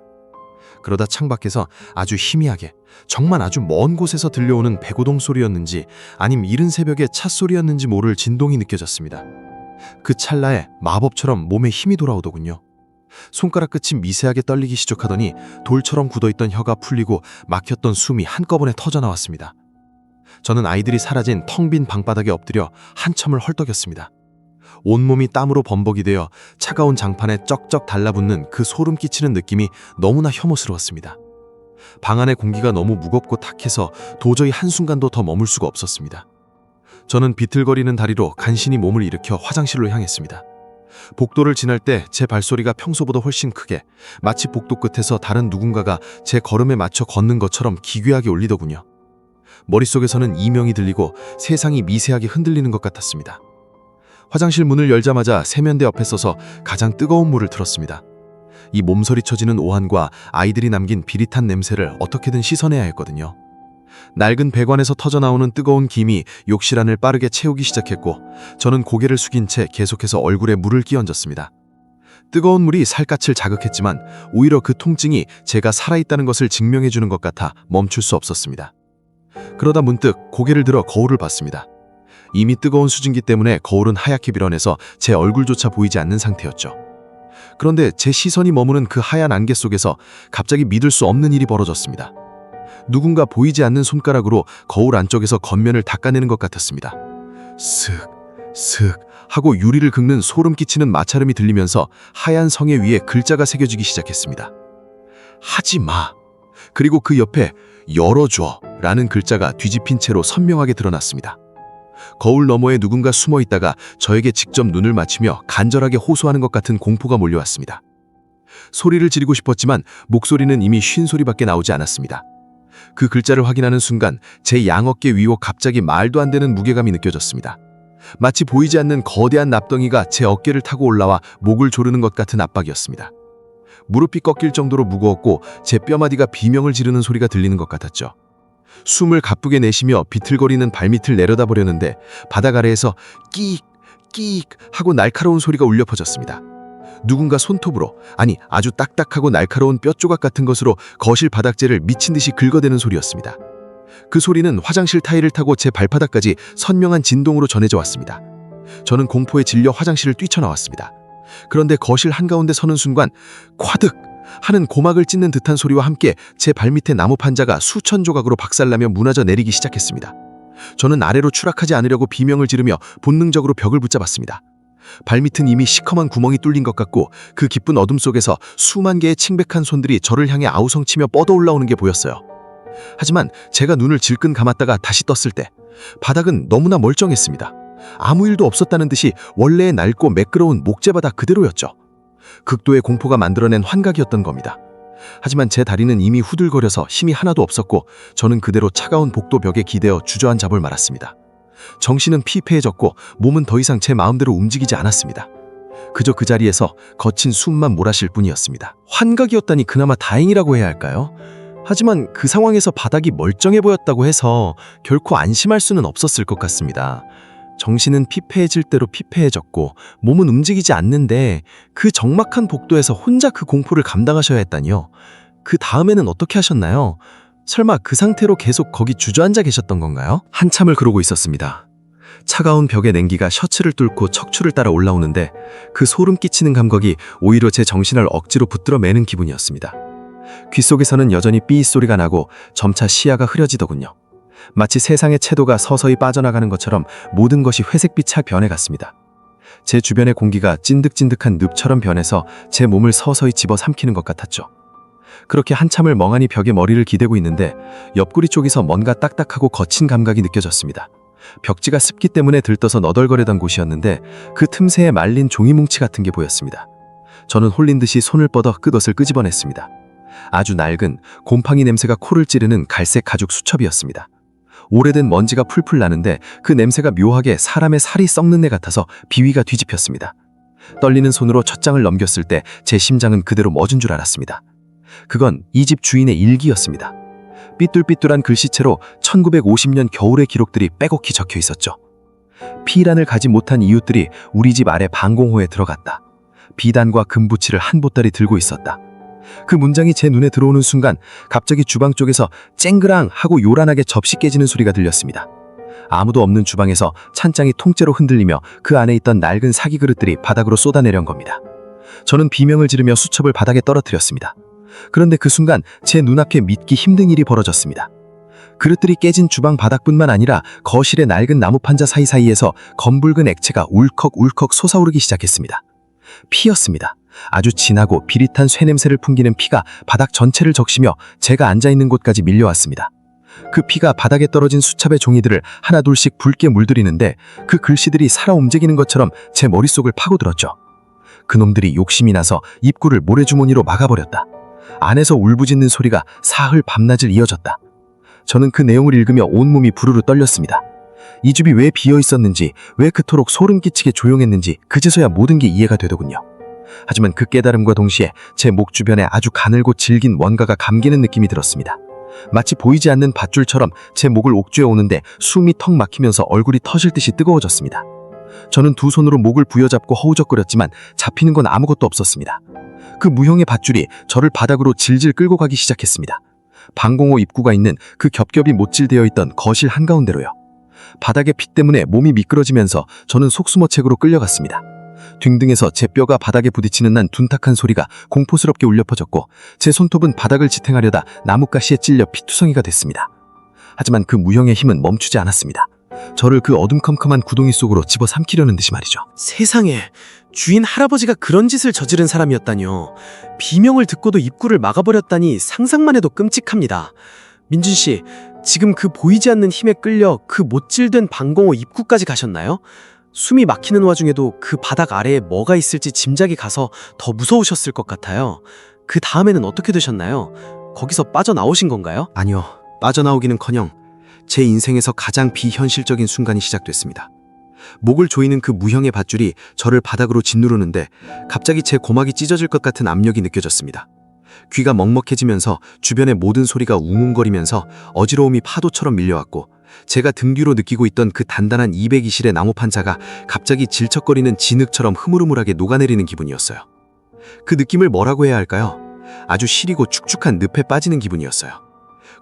그러다 창밖에서 아주 희미하게, 정말 아주 먼 곳에서 들려오는 배고동 소리였는지 아님 이른 새벽의 찻소리였는지 모를 진동이 느껴졌습니다. 그 찰나에 마법처럼 몸에 힘이 돌아오더군요. 손가락 끝이 미세하게 떨리기 시작하더니 돌처럼 굳어있던 혀가 풀리고 막혔던 숨이 한꺼번에 터져나왔습니다. 저는 아이들이 사라진 텅 빈 방바닥에 엎드려 한참을 헐떡였습니다. 온몸이 땀으로 범벅이 되어 차가운 장판에 쩍쩍 달라붙는 그 소름 끼치는 느낌이 너무나 혐오스러웠습니다. 방 안의 공기가 너무 무겁고 탁해서 도저히 한순간도 더 머물 수가 없었습니다. 저는 비틀거리는 다리로 간신히 몸을 일으켜 화장실로 향했습니다. 복도를 지날 때 제 발소리가 평소보다 훨씬 크게, 마치 복도 끝에서 다른 누군가가 제 걸음에 맞춰 걷는 것처럼 기괴하게 울리더군요. 머릿속에서는 이명이 들리고 세상이 미세하게 흔들리는 것 같았습니다. 화장실 문을 열자마자 세면대 옆에 서서 가장 뜨거운 물을 틀었습니다. 이 몸서리 쳐지는 오한과 아이들이 남긴 비릿한 냄새를 어떻게든 씻어내야 했거든요. 낡은 배관에서 터져나오는 뜨거운 김이 욕실 안을 빠르게 채우기 시작했고 저는 고개를 숙인 채 계속해서 얼굴에 물을 끼얹었습니다. 뜨거운 물이 살갗을 자극했지만 오히려 그 통증이 제가 살아있다는 것을 증명해주는 것 같아 멈출 수 없었습니다. 그러다 문득 고개를 들어 거울을 봤습니다. 이미 뜨거운 수증기 때문에 거울은 하얗게 밀어내서 제 얼굴조차 보이지 않는 상태였죠. 그런데 제 시선이 머무는 그 하얀 안개 속에서 갑자기 믿을 수 없는 일이 벌어졌습니다. 누군가 보이지 않는 손가락으로 거울 안쪽에서 겉면을 닦아내는 것 같았습니다. 슥, 슥 하고 유리를 긁는 소름 끼치는 마찰음이 들리면서 하얀 성에 위에 글자가 새겨지기 시작했습니다. 하지 마. 그리고 그 옆에 열어줘 라는 글자가 뒤집힌 채로 선명하게 드러났습니다. 거울 너머에 누군가 숨어 있다가 저에게 직접 눈을 맞추며 간절하게 호소하는 것 같은 공포가 몰려왔습니다. 소리를 지르고 싶었지만 목소리는 이미 쉰 소리밖에 나오지 않았습니다. 그 글자를 확인하는 순간 제 양어깨 위로 갑자기 말도 안 되는 무게감이 느껴졌습니다. 마치 보이지 않는 거대한 납덩이가 제 어깨를 타고 올라와 목을 조르는 것 같은 압박이었습니다. 무릎이 꺾일 정도로 무거웠고 제 뼈마디가 비명을 지르는 소리가 들리는 것 같았죠. 숨을 가쁘게 내쉬며 비틀거리는 발밑을 내려다보려는데 바닥 아래에서 끼익 끼익 하고 날카로운 소리가 울려 퍼졌습니다. 누군가 손톱으로, 아니 아주 딱딱하고 날카로운 뼈 조각 같은 것으로 거실 바닥재를 미친 듯이 긁어대는 소리였습니다. 그 소리는 화장실 타일을 타고 제 발바닥까지 선명한 진동으로 전해져 왔습니다. 저는 공포에 질려 화장실을 뛰쳐나왔습니다. 그런데 거실 한가운데 서는 순간 콰득 하는 고막을 찢는 듯한 소리와 함께 제 발밑에 나무 판자가 수천 조각으로 박살나며 무너져 내리기 시작했습니다. 저는 아래로 추락하지 않으려고 비명을 지르며 본능적으로 벽을 붙잡았습니다. 발밑은 이미 시커먼 구멍이 뚫린 것 같고 그 깊은 어둠 속에서 수만 개의 칭백한 손들이 저를 향해 아우성치며 뻗어 올라오는 게 보였어요. 하지만 제가 눈을 질끈 감았다가 다시 떴을 때 바닥은 너무나 멀쩡했습니다. 아무 일도 없었다는 듯이 원래의 낡고 매끄러운 목재바닥 그대로였죠. 극도의 공포가 만들어낸 환각이었던 겁니다. 하지만 제 다리는 이미 후들거려서 힘이 하나도 없었고 저는 그대로 차가운 복도 벽에 기대어 주저앉아 볼 말았습니다. 정신은 피폐해졌고 몸은 더 이상 제 마음대로 움직이지 않았습니다. 그저 그 자리에서 거친 숨만 몰아쉴 뿐이었습니다. 환각이었다니 그나마 다행이라고 해야 할까요? 하지만 그 상황에서 바닥이 멀쩡해 보였다고 해서 결코 안심할 수는 없었을 것 같습니다. 정신은 피폐해질 대로 피폐해졌고 몸은 움직이지 않는데 그 적막한 복도에서 혼자 그 공포를 감당하셔야 했다니요. 그 다음에는 어떻게 하셨나요? 설마 그 상태로 계속 거기 주저앉아 계셨던 건가요? 한참을 그러고 있었습니다. 차가운 벽의 냉기가 셔츠를 뚫고 척추를 따라 올라오는데 그 소름 끼치는 감각이 오히려 제 정신을 억지로 붙들어 매는 기분이었습니다. 귓속에서는 여전히 삐 소리가 나고 점차 시야가 흐려지더군요. 마치 세상의 채도가 서서히 빠져나가는 것처럼 모든 것이 회색빛에 변해갔습니다. 제 주변의 공기가 찐득찐득한 늪처럼 변해서 제 몸을 서서히 집어삼키는 것 같았죠. 그렇게 한참을 멍하니 벽에 머리를 기대고 있는데 옆구리 쪽에서 뭔가 딱딱하고 거친 감각이 느껴졌습니다. 벽지가 습기 때문에 들떠서 너덜거리던 곳이었는데 그 틈새에 말린 종이 뭉치 같은 게 보였습니다. 저는 홀린 듯이 손을 뻗어 끝옷을 끄집어냈습니다. 아주 낡은 곰팡이 냄새가 코를 찌르는 갈색 가죽 수첩이었습니다. 오래된 먼지가 풀풀 나는데 그 냄새가 묘하게 사람의 살이 썩는 내 같아서 비위가 뒤집혔습니다. 떨리는 손으로 첫 장을 넘겼을 때 제 심장은 그대로 멎은 줄 알았습니다. 그건 이 집 주인의 일기였습니다. 삐뚤삐뚤한 글씨체로 1950년 겨울의 기록들이 빼곡히 적혀 있었죠. 피란을 가지 못한 이웃들이 우리 집 아래 방공호에 들어갔다. 비단과 금부치를 한 보따리 들고 있었다. 그 문장이 제 눈에 들어오는 순간 갑자기 주방 쪽에서 쨍그랑 하고 요란하게 접시 깨지는 소리가 들렸습니다. 아무도 없는 주방에서 찬장이 통째로 흔들리며 그 안에 있던 낡은 사기 그릇들이 바닥으로 쏟아내려온 겁니다. 저는 비명을 지르며 수첩을 바닥에 떨어뜨렸습니다. 그런데 그 순간 제 눈앞에 믿기 힘든 일이 벌어졌습니다. 그릇들이 깨진 주방 바닥뿐만 아니라 거실의 낡은 나무 판자 사이사이에서 검붉은 액체가 울컥울컥 솟아오르기 시작했습니다. 피였습니다. 아주 진하고 비릿한 쇠냄새를 풍기는 피가 바닥 전체를 적시며 제가 앉아있는 곳까지 밀려왔습니다. 그 피가 바닥에 떨어진 수첩의 종이들을 하나둘씩 붉게 물들이는데 그 글씨들이 살아 움직이는 것처럼 제 머릿속을 파고들었죠. 그놈들이 욕심이 나서 입구를 모래주머니로 막아버렸다. 안에서 울부짖는 소리가 사흘 밤낮을 이어졌다. 저는 그 내용을 읽으며 온몸이 부르르 떨렸습니다. 이 집이 왜 비어있었는지, 왜 그토록 소름 끼치게 조용했는지 그제서야 모든 게 이해가 되더군요. 하지만 그 깨달음과 동시에 제 목 주변에 아주 가늘고 질긴 뭔가가 감기는 느낌이 들었습니다. 마치 보이지 않는 밧줄처럼 제 목을 옥죄어 오는데 숨이 턱 막히면서 얼굴이 터질 듯이 뜨거워졌습니다. 저는 두 손으로 목을 부여잡고 허우적거렸지만 잡히는 건 아무것도 없었습니다. 그 무형의 밧줄이 저를 바닥으로 질질 끌고 가기 시작했습니다. 방공호 입구가 있는 그 겹겹이 못질되어 있던 거실 한가운데로요. 바닥의 피 때문에 몸이 미끄러지면서 저는 속수무책으로 끌려갔습니다. 딩등에서 제 뼈가 바닥에 부딪히는 난 둔탁한 소리가 공포스럽게 울려 퍼졌고 제 손톱은 바닥을 지탱하려다 나뭇가시에 찔려 피투성이가 됐습니다. 하지만 그 무형의 힘은 멈추지 않았습니다. 저를 그 어둠컴컴한 구덩이 속으로 집어삼키려는 듯이 말이죠. 세상에, 주인 할아버지가 그런 짓을 저지른 사람이었다니요. 비명을 듣고도 입구를 막아버렸다니 상상만 해도 끔찍합니다. 민준 씨, 지금 그 보이지 않는 힘에 끌려 그 못질된 방공호 입구까지 가셨나요? 숨이 막히는 와중에도 그 바닥 아래에 뭐가 있을지 짐작이 가서 더 무서우셨을 것 같아요. 그 다음에는 어떻게 되셨나요? 거기서 빠져나오신 건가요? 아니요, 빠져나오기는커녕 제 인생에서 가장 비현실적인 순간이 시작됐습니다. 목을 조이는 그 무형의 밧줄이 저를 바닥으로 짓누르는데 갑자기 제 고막이 찢어질 것 같은 압력이 느껴졌습니다. 귀가 먹먹해지면서 주변의 모든 소리가 웅웅거리면서 어지러움이 파도처럼 밀려왔고 제가 등 뒤로 느끼고 있던 그 단단한 220의 나무 판자가 갑자기 질척거리는 진흙처럼 흐물흐물하게 녹아내리는 기분이었어요. 그 느낌을 뭐라고 해야 할까요? 아주 시리고 축축한 늪에 빠지는 기분이었어요.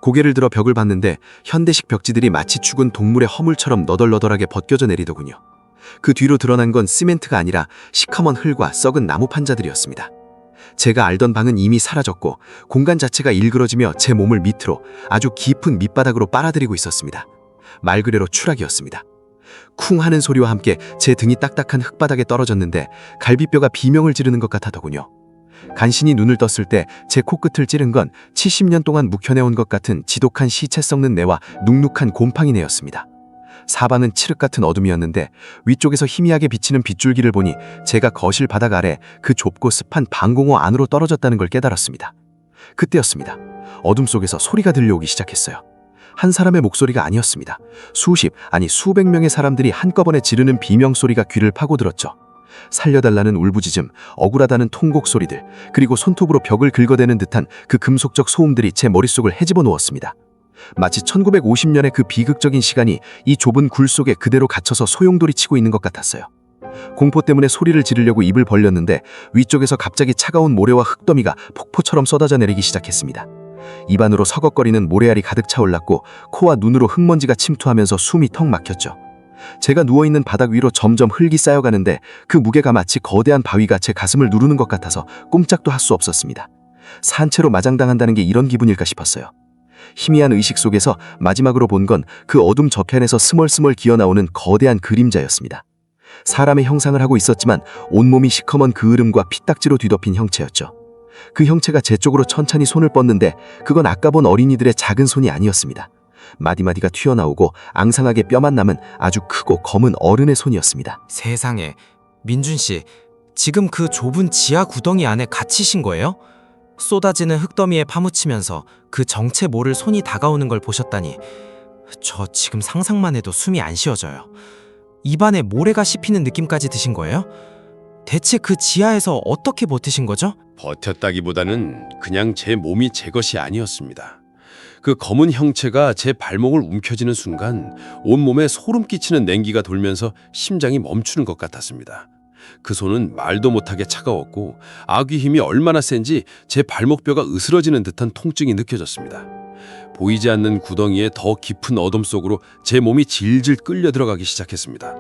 고개를 들어 벽을 봤는데 현대식 벽지들이 마치 죽은 동물의 허물처럼 너덜너덜하게 벗겨져 내리더군요. 그 뒤로 드러난 건 시멘트가 아니라 시커먼 흙과 썩은 나무 판자들이었습니다. 제가 알던 방은 이미 사라졌고 공간 자체가 일그러지며 제 몸을 밑으로 아주 깊은 밑바닥으로 빨아들이고 있었습니다. 말 그대로 추락이었습니다. 쿵 하는 소리와 함께 제 등이 딱딱한 흙바닥에 떨어졌는데 갈비뼈가 비명을 지르는 것 같았더군요. 간신히 눈을 떴을 때 제 코끝을 찌른 건 70년 동안 묵혀내온 것 같은 지독한 시체 썩는 내와 눅눅한 곰팡이네였습니다. 사방은 칠흑 같은 어둠이었는데 위쪽에서 희미하게 비치는 빗줄기를 보니 제가 거실 바닥 아래 그 좁고 습한 방공호 안으로 떨어졌다는 걸 깨달았습니다. 그때였습니다. 어둠 속에서 소리가 들려오기 시작했어요. 한 사람의 목소리가 아니었습니다. 수십, 아니 수백 명의 사람들이 한꺼번에 지르는 비명소리가 귀를 파고들었죠. 살려달라는 울부짖음, 억울하다는 통곡 소리들, 그리고 손톱으로 벽을 긁어대는 듯한 그 금속적 소음들이 제 머릿속을 헤집어 놓았습니다. 마치 1950년의 그 비극적인 시간이 이 좁은 굴 속에 그대로 갇혀서 소용돌이 치고 있는 것 같았어요. 공포 때문에 소리를 지르려고 입을 벌렸는데 위쪽에서 갑자기 차가운 모래와 흙더미가 폭포처럼 쏟아져 내리기 시작했습니다. 입안으로 서걱거리는 모래알이 가득 차올랐고 코와 눈으로 흙먼지가 침투하면서 숨이 턱 막혔죠. 제가 누워있는 바닥 위로 점점 흙이 쌓여가는데 그 무게가 마치 거대한 바위가 제 가슴을 누르는 것 같아서 꼼짝도 할 수 없었습니다. 산채로 마장당한다는 게 이런 기분일까 싶었어요. 희미한 의식 속에서 마지막으로 본 건 그 어둠 저편에서 스멀스멀 기어나오는 거대한 그림자였습니다. 사람의 형상을 하고 있었지만 온몸이 시커먼 그을음과 피딱지로 뒤덮인 형체였죠. 그 형체가 제 쪽으로 천천히 손을 뻗는데 그건 아까 본 어린이들의 작은 손이 아니었습니다. 마디마디가 튀어나오고 앙상하게 뼈만 남은 아주 크고 검은 어른의 손이었습니다. 세상에, 민준 씨, 지금 그 좁은 지하 구덩이 안에 갇히신 거예요? 쏟아지는 흙더미에 파묻히면서 그 정체 모를 손이 다가오는 걸 보셨다니 저 지금 상상만 해도 숨이 안 쉬어져요. 입안에 모래가 씹히는 느낌까지 드신 거예요? 대체 그 지하에서 어떻게 버티신 거죠? 버텼다기보다는 그냥 제 몸이 제 것이 아니었습니다. 그 검은 형체가 제 발목을 움켜쥐는 순간 온몸에 소름 끼치는 냉기가 돌면서 심장이 멈추는 것 같았습니다. 그 손은 말도 못하게 차가웠고 아귀 힘이 얼마나 센지 제 발목뼈가 으스러지는 듯한 통증이 느껴졌습니다. 보이지 않는 구덩이에 더 깊은 어둠 속으로 제 몸이 질질 끌려 들어가기 시작했습니다.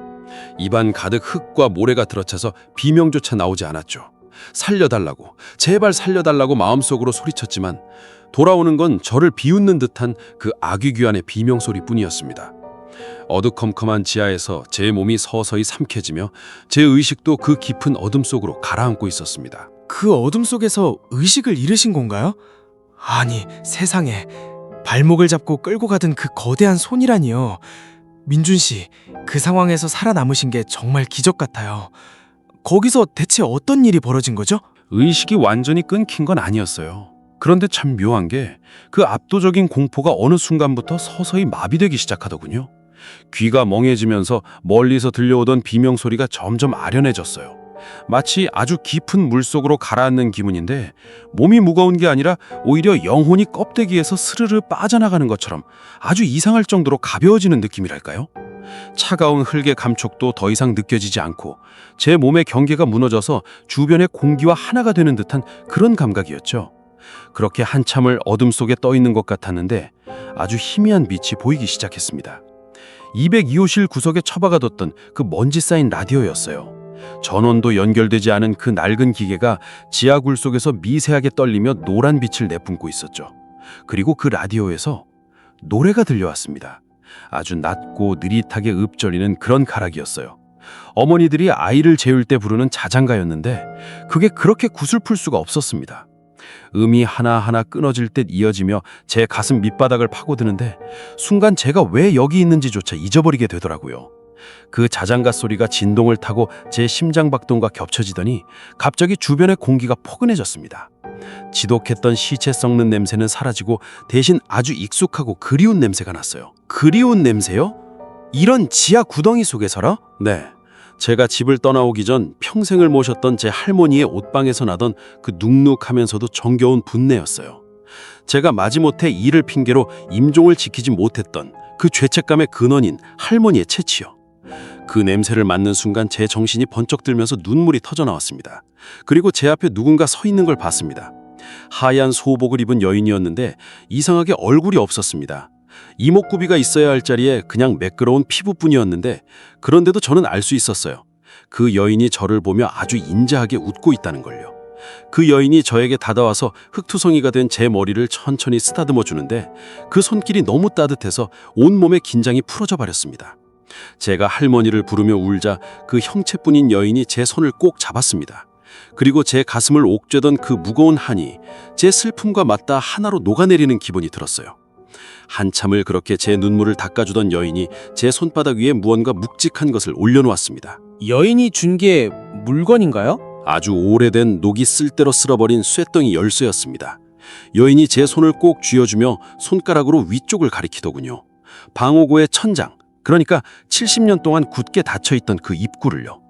입안 가득 흙과 모래가 들어차서 비명조차 나오지 않았죠. 살려달라고, 제발 살려달라고 마음속으로 소리쳤지만 돌아오는 건 저를 비웃는 듯한 그 아귀귀환의 비명소리뿐이었습니다. 어두컴컴한 지하에서 제 몸이 서서히 삼켜지며 제 의식도 그 깊은 어둠 속으로 가라앉고 있었습니다. 그 어둠 속에서 의식을 잃으신 건가요? 아니, 세상에. 발목을 잡고 끌고 가던 그 거대한 손이라니요. 민준 씨, 그 상황에서 살아남으신 게 정말 기적 같아요. 거기서 대체 어떤 일이 벌어진 거죠? 의식이 완전히 끊긴 건 아니었어요. 그런데 참 묘한 게 그 압도적인 공포가 어느 순간부터 서서히 마비되기 시작하더군요. 귀가 멍해지면서 멀리서 들려오던 비명소리가 점점 아련해졌어요. 마치 아주 깊은 물속으로 가라앉는 기분인데 몸이 무거운 게 아니라 오히려 영혼이 껍데기에서 스르르 빠져나가는 것처럼 아주 이상할 정도로 가벼워지는 느낌이랄까요? 차가운 흙의 감촉도 더 이상 느껴지지 않고 제 몸의 경계가 무너져서 주변의 공기와 하나가 되는 듯한 그런 감각이었죠. 그렇게 한참을 어둠 속에 떠 있는 것 같았는데 아주 희미한 빛이 보이기 시작했습니다. 202호실 구석에 처박아뒀던 그 먼지 쌓인 라디오였어요. 전원도 연결되지 않은 그 낡은 기계가 지하굴 속에서 미세하게 떨리며 노란 빛을 내뿜고 있었죠. 그리고 그 라디오에서 노래가 들려왔습니다. 아주 낮고 느릿하게 읊조리는 그런 가락이었어요. 어머니들이 아이를 재울 때 부르는 자장가였는데 그게 그렇게 구슬플 수가 없었습니다. 음이 하나하나 끊어질 듯 이어지며 제 가슴 밑바닥을 파고드는데 순간 제가 왜 여기 있는지조차 잊어버리게 되더라고요. 그 자장가 소리가 진동을 타고 제 심장박동과 겹쳐지더니 갑자기 주변의 공기가 포근해졌습니다. 지독했던 시체 썩는 냄새는 사라지고 대신 아주 익숙하고 그리운 냄새가 났어요. 그리운 냄새요? 이런 지하 구덩이 속에서라? 네. 제가 집을 떠나오기 전 평생을 모셨던 제 할머니의 옷방에서 나던 그 눅눅하면서도 정겨운 분내였어요. 제가 마지못해 일을 핑계로 임종을 지키지 못했던 그 죄책감의 근원인 할머니의 채취요. 그 냄새를 맡는 순간 제 정신이 번쩍 들면서 눈물이 터져나왔습니다. 그리고 제 앞에 누군가 서 있는 걸 봤습니다. 하얀 소복을 입은 여인이었는데 이상하게 얼굴이 없었습니다. 이목구비가 있어야 할 자리에 그냥 매끄러운 피부뿐이었는데 그런데도 저는 알 수 있었어요. 그 여인이 저를 보며 아주 인자하게 웃고 있다는 걸요. 그 여인이 저에게 다가와서 흙투성이가 된 제 머리를 천천히 쓰다듬어 주는데 그 손길이 너무 따뜻해서 온몸의 긴장이 풀어져 버렸습니다. 제가 할머니를 부르며 울자 그 형체뿐인 여인이 제 손을 꼭 잡았습니다. 그리고 제 가슴을 옥죄던 그 무거운 한이 제 슬픔과 맞닿아 하나로 녹아내리는 기분이 들었어요. 한참을 그렇게 제 눈물을 닦아주던 여인이 제 손바닥 위에 무언가 묵직한 것을 올려놓았습니다. 여인이 준 게 물건인가요? 아주 오래된 녹이 쓸대로 쓸어버린 쇠덩이 열쇠였습니다. 여인이 제 손을 꼭 쥐어주며 손가락으로 위쪽을 가리키더군요. 방호고의 천장, 그러니까 70년 동안 굳게 닫혀있던 그 입구를요.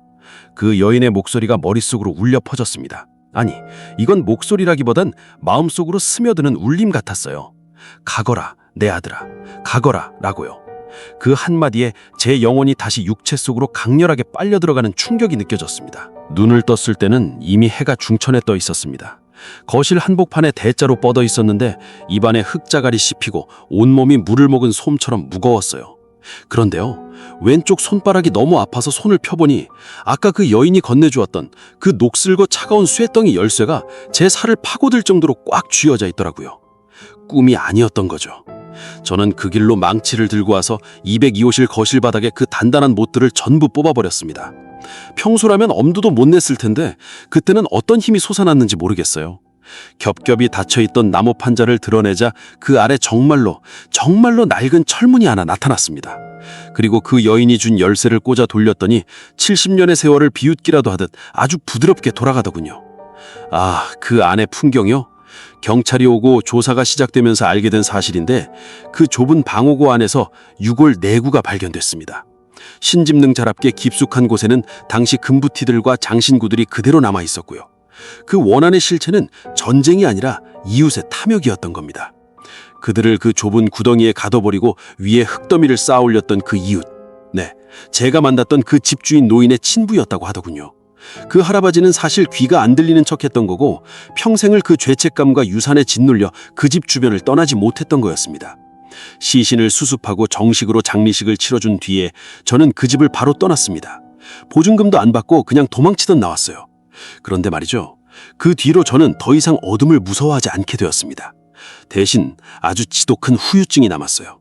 그 여인의 목소리가 머릿속으로 울려 퍼졌습니다. 아니, 이건 목소리라기보단 마음속으로 스며드는 울림 같았어요. 가거라, 내 아들아, 가거라 라고요. 그 한마디에 제 영혼이 다시 육체 속으로 강렬하게 빨려 들어가는 충격이 느껴졌습니다. 눈을 떴을 때는 이미 해가 중천에 떠 있었습니다. 거실 한복판에 대자로 뻗어 있었는데 입안에 흙자갈이 씹히고 온몸이 물을 먹은 솜처럼 무거웠어요. 그런데요, 왼쪽 손바닥이 너무 아파서 손을 펴보니 아까 그 여인이 건네주었던 그 녹슬고 차가운 쇠덩이 열쇠가 제 살을 파고들 정도로 꽉 쥐어져 있더라고요. 꿈이 아니었던 거죠. 저는 그 길로 망치를 들고 와서 202호실 거실 바닥에 그 단단한 못들을 전부 뽑아버렸습니다. 평소라면 엄두도 못 냈을 텐데 그때는 어떤 힘이 솟아났는지 모르겠어요. 겹겹이 닫혀있던 나무 판자를 드러내자 그 아래 정말로 낡은 철문이 하나 나타났습니다. 그리고 그 여인이 준 열쇠를 꽂아 돌렸더니 70년의 세월을 비웃기라도 하듯 아주 부드럽게 돌아가더군요. 아, 그 안의 풍경이요? 경찰이 오고 조사가 시작되면서 알게 된 사실인데 그 좁은 방호고 안에서 유골 4구가 발견됐습니다. 신집능자랍게 깊숙한 곳에는 당시 금부티들과 장신구들이 그대로 남아 있었고요. 그 원한의 실체는 전쟁이 아니라 이웃의 탐욕이었던 겁니다. 그들을 그 좁은 구덩이에 가둬버리고 위에 흙더미를 쌓아 올렸던 그 이웃, 네, 제가 만났던 그 집주인 노인의 친부였다고 하더군요. 그 할아버지는 사실 귀가 안 들리는 척했던 거고 평생을 그 죄책감과 유산에 짓눌려 그 집 주변을 떠나지 못했던 거였습니다. 시신을 수습하고 정식으로 장례식을 치러준 뒤에 저는 그 집을 바로 떠났습니다. 보증금도 안 받고 그냥 도망치던 나왔어요. 그런데 말이죠, 그 뒤로 저는 더 이상 어둠을 무서워하지 않게 되었습니다. 대신 아주 지독한 후유증이 남았어요.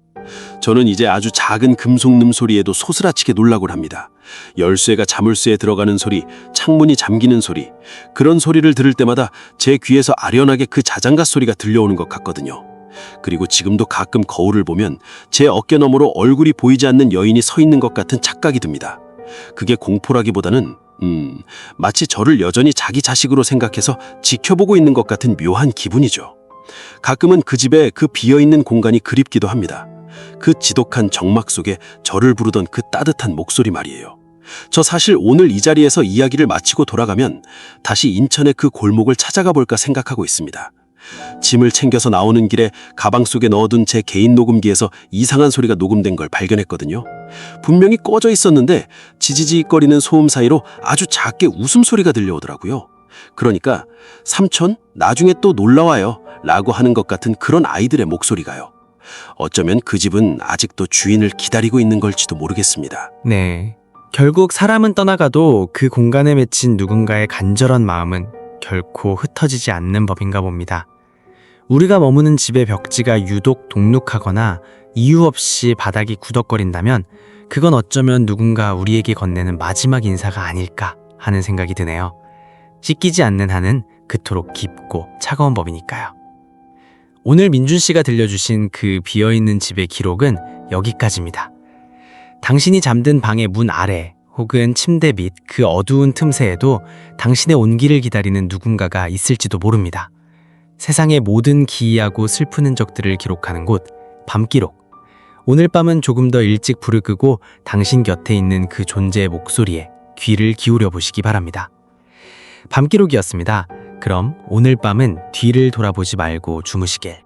저는 이제 아주 작은 금속ным 소리에도 소스라치게 놀라곤 합니다. 열쇠가 자물쇠에 들어가는 소리, 창문이 잠기는 소리, 그런 소리를 들을 때마다 제 귀에서 아련하게 그 자장가 소리가 들려오는 것 같거든요. 그리고 지금도 가끔 거울을 보면 제 어깨 너머로 얼굴이 보이지 않는 여인이 서 있는 것 같은 착각이 듭니다. 그게 공포라기보다는 마치 저를 여전히 자기 자식으로 생각해서 지켜보고 있는 것 같은 묘한 기분이죠. 가끔은 그 집에 그 비어있는 공간이 그립기도 합니다. 그 지독한 정막 속에 저를 부르던 그 따뜻한 목소리 말이에요. 저 사실 오늘 이 자리에서 이야기를 마치고 돌아가면 다시 인천의 그 골목을 찾아가 볼까 생각하고 있습니다. 짐을 챙겨서 나오는 길에 가방 속에 넣어둔 제 개인 녹음기에서 이상한 소리가 녹음된 걸 발견했거든요. 분명히 꺼져 있었는데 지지직거리는 소음 사이로 아주 작게 웃음소리가 들려오더라고요. 그러니까 삼촌, 나중에 또 놀러와요 라고 하는 것 같은 그런 아이들의 목소리가요. 어쩌면 그 집은 아직도 주인을 기다리고 있는 걸지도 모르겠습니다. 네. 결국 사람은 떠나가도 그 공간에 맺힌 누군가의 간절한 마음은 결코 흩어지지 않는 법인가 봅니다. 우리가 머무는 집의 벽지가 유독 독특하거나 이유 없이 바닥이 구덕거린다면 그건 어쩌면 누군가 우리에게 건네는 마지막 인사가 아닐까 하는 생각이 드네요. 씻기지 않는 한은 그토록 깊고 차가운 법이니까요. 오늘 민준 씨가 들려주신 그 비어있는 집의 기록은 여기까지입니다. 당신이 잠든 방의 문 아래 혹은 침대 밑 그 어두운 틈새에도 당신의 온기를 기다리는 누군가가 있을지도 모릅니다. 세상의 모든 기이하고 슬픈 흔적들을 기록하는 곳, 밤기록. 오늘 밤은 조금 더 일찍 불을 끄고 당신 곁에 있는 그 존재의 목소리에 귀를 기울여 보시기 바랍니다. 밤기록이었습니다. 그럼 오늘 밤은 뒤를 돌아보지 말고 주무시길.